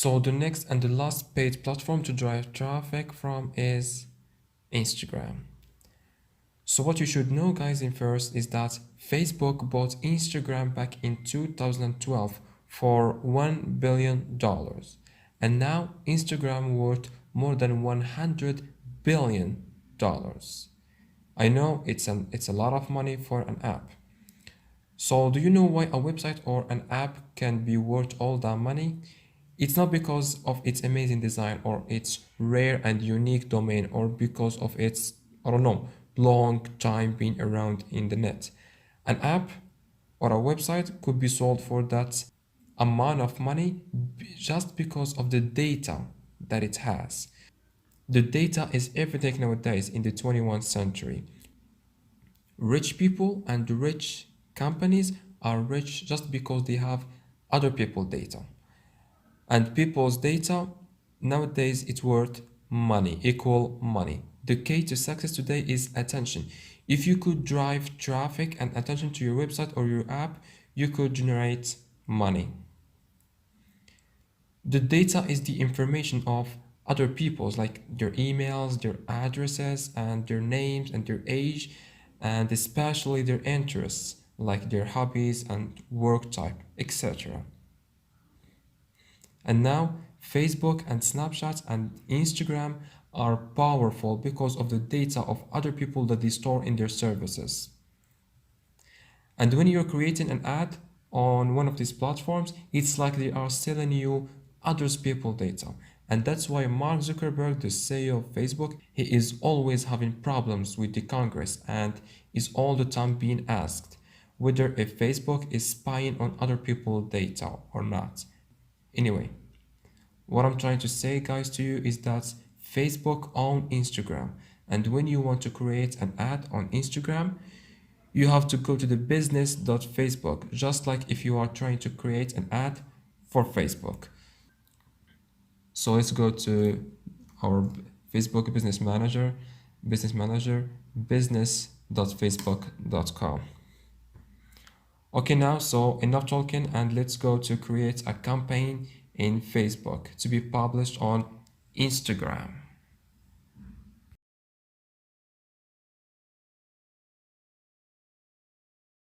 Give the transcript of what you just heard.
So the next and the last paid platform to drive traffic from is Instagram. So what you should know, guys, in first is that Facebook bought Instagram back in 2012 for $1 billion. And now Instagram worth more than $100 billion. I know it's a lot of money for an app. So do you know why a website or an app can be worth all that money? It's not because of its amazing design or its rare and unique domain or because of its, I don't know, long time being around in the net. An app or a website could be sold for that amount of money just because of the data that it has. The data is everything nowadays in the 21st century. Rich people and rich companies are rich just because they have other people data. And people's data nowadays it's worth money, equal money. The key to success today is attention. If you could drive traffic and attention to your website or your app, you could generate money. The data is the information of other people's, like their emails, their addresses, and their names and their age, and especially their interests, like their hobbies and work type, etc. And now Facebook and Snapchat and Instagram are powerful because of the data of other people that they store in their services. And when you're creating an ad on one of these platforms, it's like they are selling you others people data. And that's why Mark Zuckerberg, the CEO of Facebook, he is always having problems with the Congress and is all the time being asked whether if Facebook is spying on other people's data or not. Anyway, what I'm trying to say, guys, to you is that Facebook owns Instagram. And when you want to create an ad on Instagram, you have to go to the business.facebook, just like if you are trying to create an ad for Facebook. So let's go to our Facebook business manager, business.facebook.com. Okay, now, so enough talking and let's go to create a campaign in Facebook to be published on Instagram.